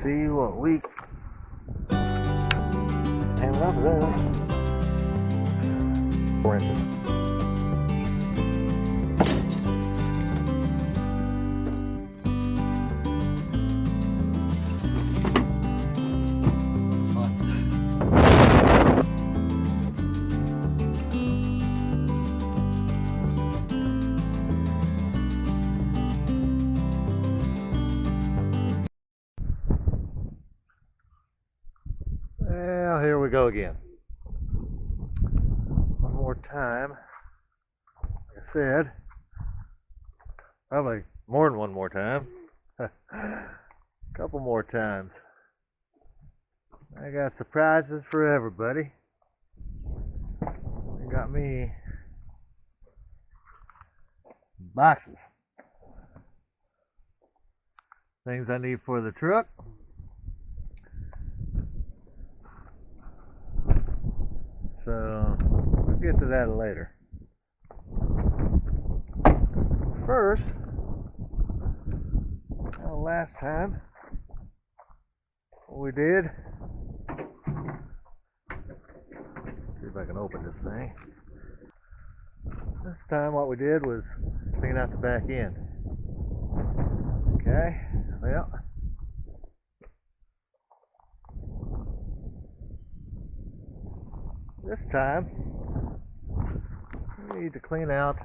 see what we have enough of those. 4 inches. Well, here we go again. One more time. Like I said, probably more than one more time. A couple more times. I got surprises for everybody. They got me boxes. Things I need for the truck. So we'll get to that later. First, last time what we did, see if I can open this thing. This time what we did was clean out the back end. Okay, well, this time we need to clean out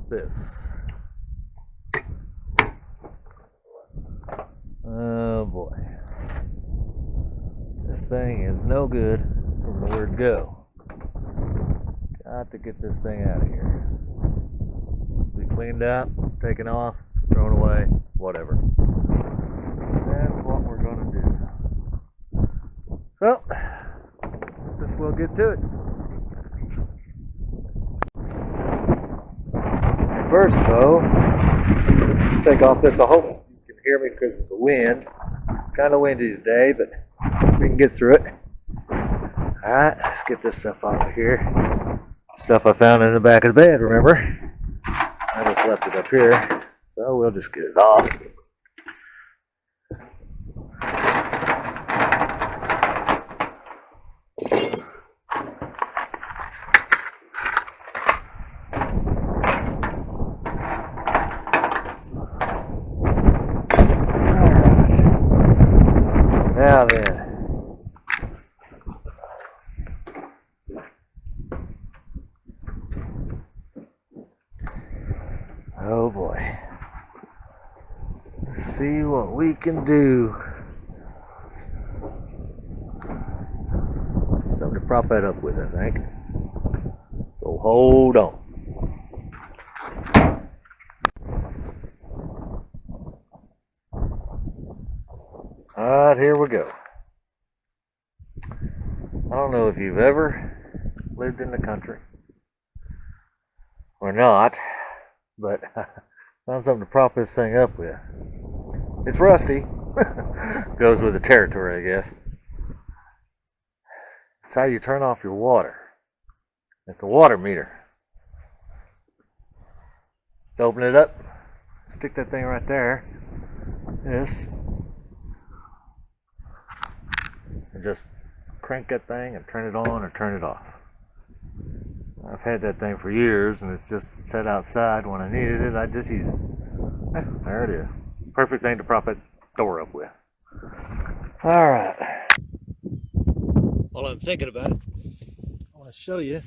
this. Oh boy, this thing is no good from the word go. Got to get this thing out of here. Be cleaned out, taken off, thrown away, whatever. That's what we're going to do. So, guess we'll get to it. First though, let's take off this. I hope you can hear me because of the wind. It's kind of windy today, but we can get through it. Alright, let's get this stuff off of here. Stuff I found in the back of the bed, remember? I just left it up here, so we'll just get it off. Now then, oh boy, let's see what we can do. Something to prop that up with, I think. So hold on. Alright, here we go. I don't know if you've ever lived in the country or not, but I found something to prop this thing up with. It's rusty. Goes with the territory, I guess. It's how you turn off your water. It's the water meter. To open it up, stick that thing right there. This. And just crank that thing and turn it on or turn it off. I've had that thing for years and it's just set outside. When I needed it, I just use it. There it is. Perfect thing to prop that door up with. Alright. While I'm thinking about it, I want to show you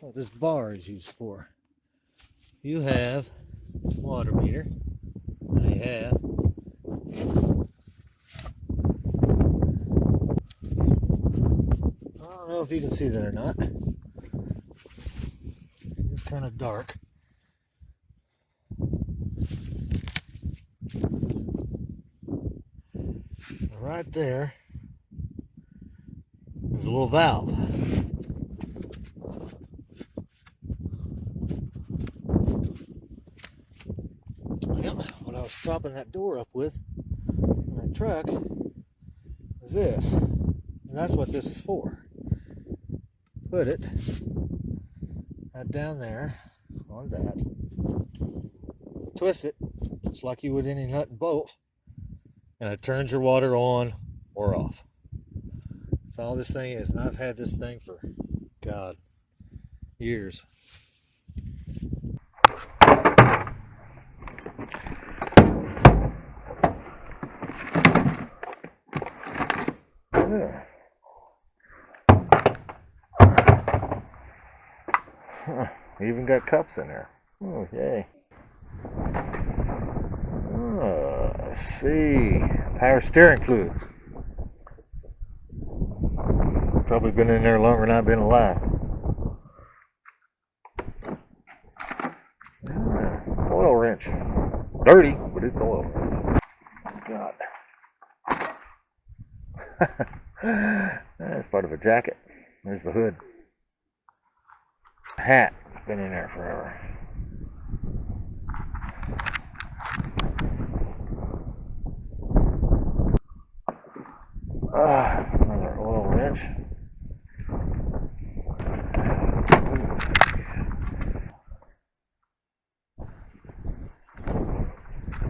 what this bar is used for. You have water meter. I have I don't know if you can see that or not. It's kind of dark. Right there is a little valve. Well, what I was propping that door up with in that truck is this. And that's what this is for. Put it down there on that. Twist it just like you would any nut and bolt. and it turns your water on or off. That's all this thing is, and I've had this thing for, God, years. Yeah. Huh. Even got cups in there. Oh, yay. Let's see. Power steering fluid. Probably been in there longer than I've been alive. Oil wrench. Dirty, but it's oil. God. That's part of a jacket. There's the hood. Hat. Been in there forever. Another oil wrench.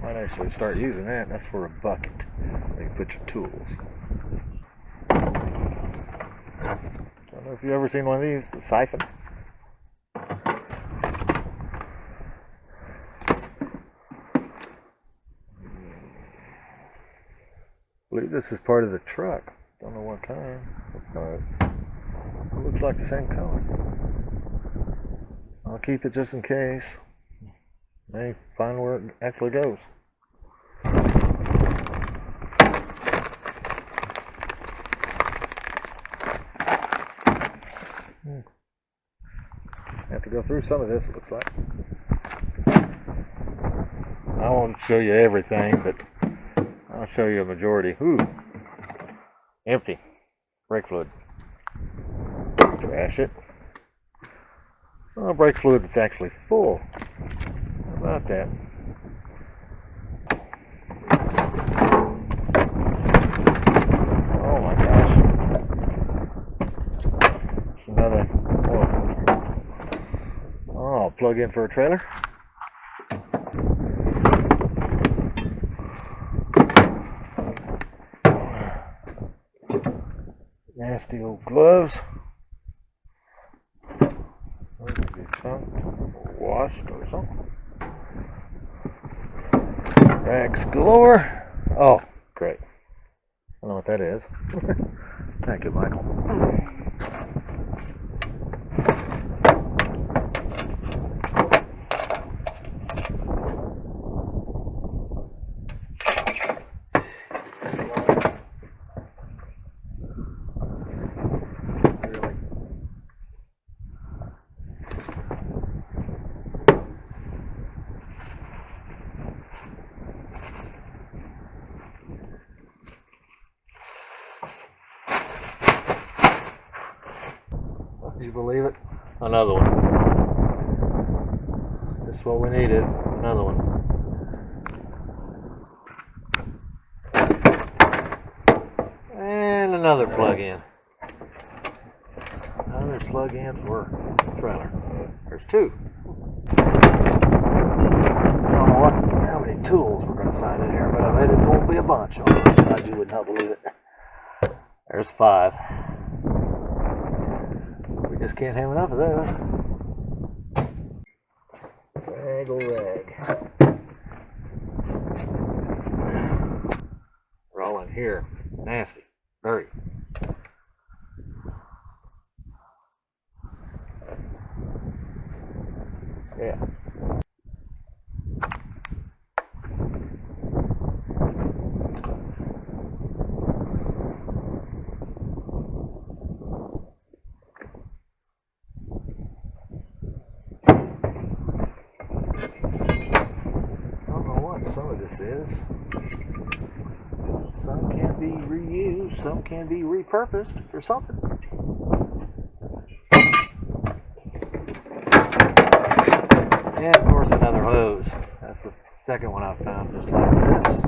Might actually start using that. That's for a bucket. You can put your tools. I don't know if you've ever seen one of these, the siphon. I believe this is part of the truck. Don't know what kind. It looks like the same color. I'll keep it just in case. May find where it actually goes. Have to go through some of this, it looks like. I won't show you everything, but I'll show you a majority. Ooh, empty. Brake fluid. Trash it. Oh, brake fluid is actually full. How about that? Oh my gosh. There's another. Oh, plug in for a trailer. Nasty old gloves. Washed or something. Rags galore. Oh, great. I don't know what that is. Thank you, Michael. Can you believe it? Another one. This is what we needed. Another one. And another plug-in. Another plug-in for trailer. There's two. I don't know how many tools we're going to find in here, but I bet it's going to be a bunch. Oh, you would not believe it. There's 5. Just can't have enough of those. Rag o' rag. They're all in here. Nasty. Dirty. Yeah. Some of this is. Some can be reused, some can be repurposed for something. And of course another hose. That's the second one I found just like this.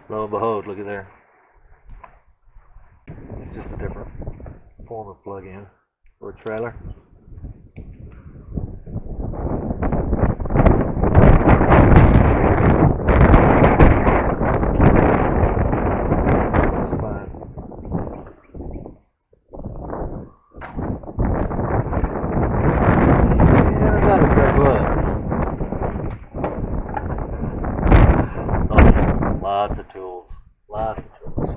Lo and behold, look at there. It's just a different form of plug-in. for a trailer. That's fine. And another pair of gloves. Oh, lots of tools. Lots of tools.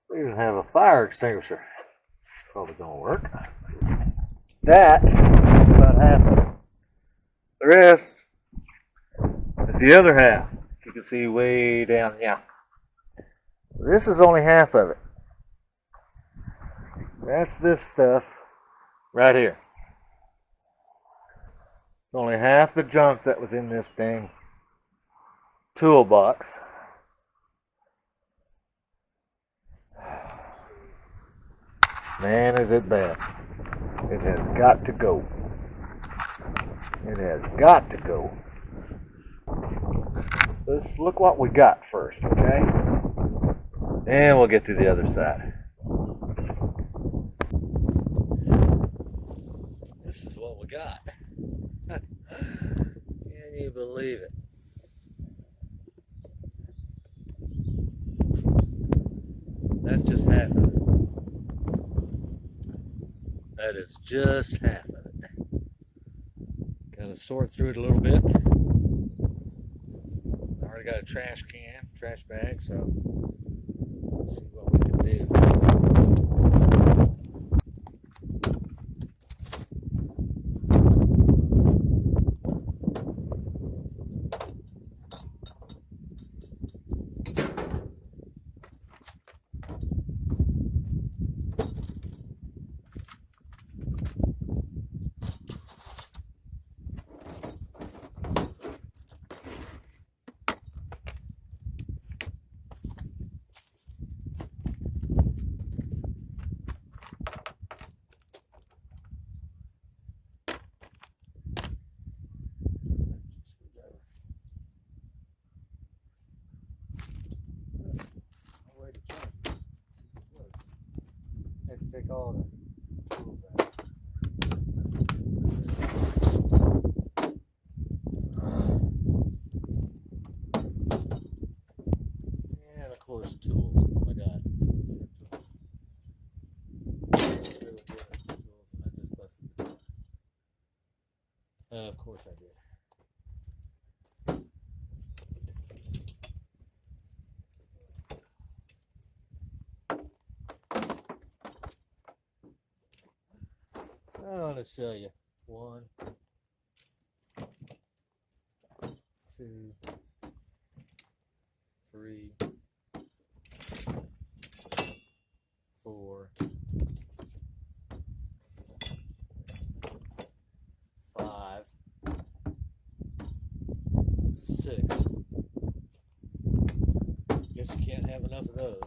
We even have a fire extinguisher. Probably gonna work. That is about half of it. The rest is the other half. You can see way down, yeah. This is only half of it. That's this stuff right here. It's only half the junk that was in this dang toolbox. Man, is it bad. It has got to go. It has got to go. Let's look what we got first, okay? And we'll get to the other side. This is what we got. Can you believe it? That's just half of it. That is just half of it. Kind of sort through it a little bit. I already got a trash bag, so let's see what we can do. Take all the tools out. And of course tools. Oh my god. Of course I did. I want to show you. 1, 2, 3, 4, 5, 6. Guess you can't have enough of those.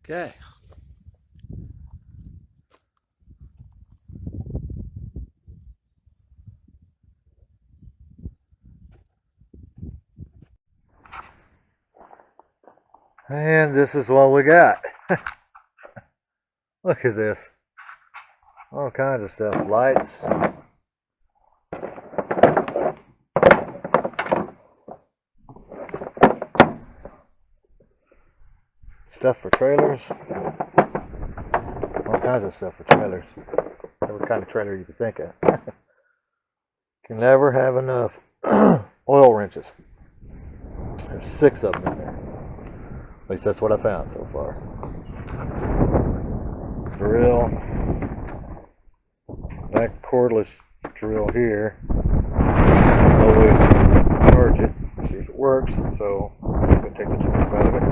Okay. And this is what we got. Look at this. All kinds of stuff. Lights. Stuff for trailers. All kinds of stuff for trailers. Every kind of trailer you can think of. Can never have enough oil wrenches. There's 6 of them in there. At least that's what I found so far. Drill. That cordless drill here. No way to charge it. See if it works. So I'm just going to take the tools out of it.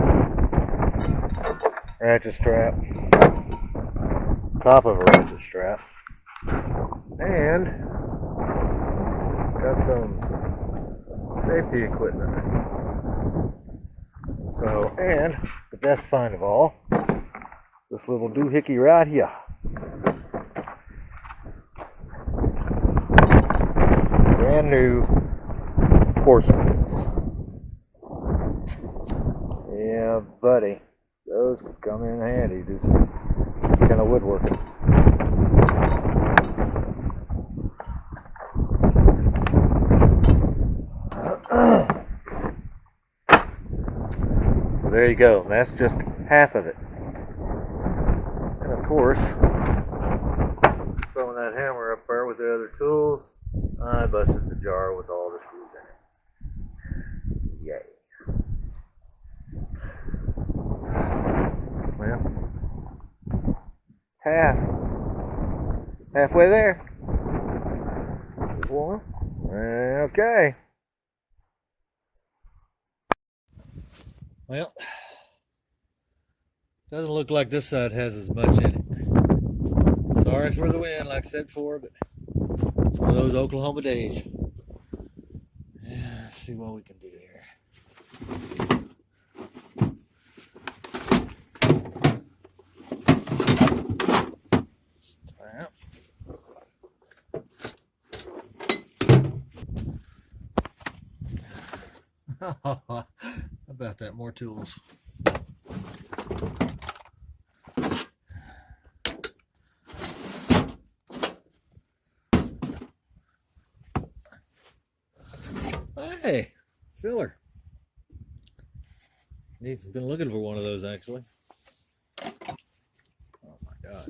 Ratchet strap. Top of a ratchet strap. And got some safety equipment. So, and the best find of all, this little doohickey right here. Brand new force plates. Yeah, buddy. Those could come in handy. Do some kind of woodworking. So there you go. That's just half of it. And of course, throwing that hammer up there with the other tools, I busted the jar with all the screws in it. Yay. Well, halfway there. Warm. Okay. Well, doesn't look like this side has as much in it. Sorry for the wind, like I said before, but it's one of those Oklahoma days. Yeah, let's see what we can do here. Strap. How about that? More tools. Hey, filler. Nathan's been looking for one of those actually. Oh my god.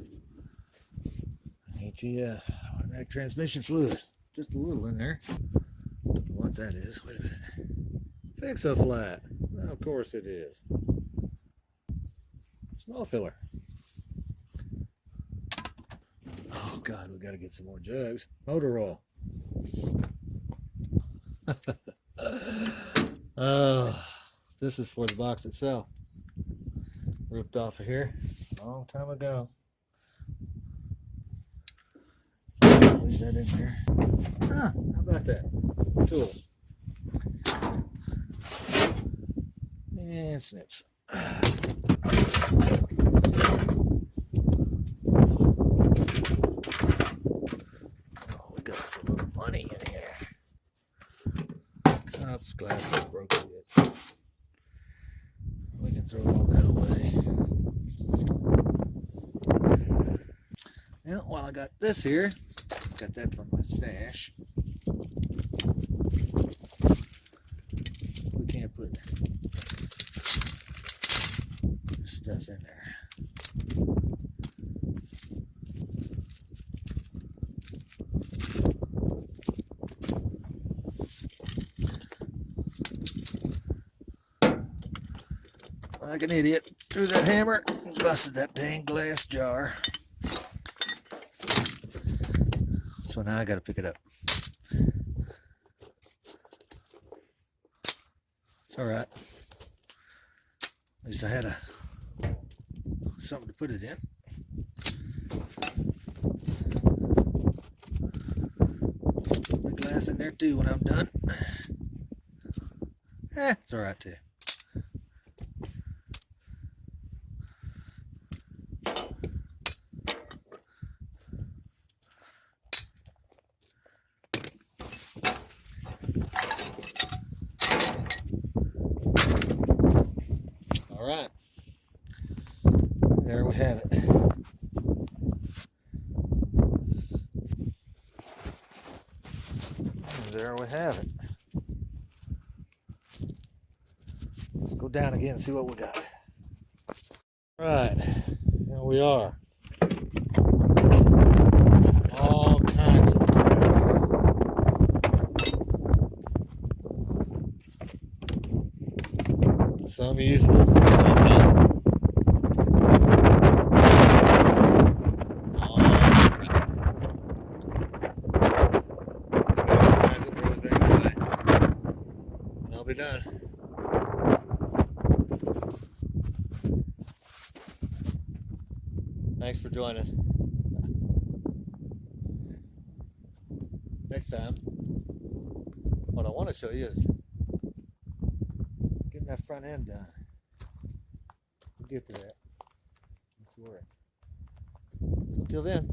ATF, automatic transmission fluid. Just a little in there. Don't know what that is. Wait a minute. Fix-a-flat. Well, of course it is. Small filler. Oh god, we gotta get some more jugs. Motor oil. This is for the box itself. Ripped off of here a long time ago. Let's leave that in there. How about that? Tools. And snips. Oh, we got some little money in here. Cups, glasses, broken shit. We can throw all that away. Well, while I got this here, got that from my stash. We can't put stuff in there. Like an idiot, threw that hammer and busted that dang glass jar. So now I gotta pick it up. It's alright. At least I had something to put it in. Put my glass in there too when I'm done. It's alright too. All right. There we have it. There we have it. Let's go down again and see what we got. All right, here we are. All kinds of crap. Some usable, some not. I'll be done. Thanks for joining. Next time, what I want to show you is getting that front end done. We'll get to that. Don't you worry. So till then,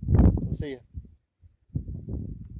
we'll see you.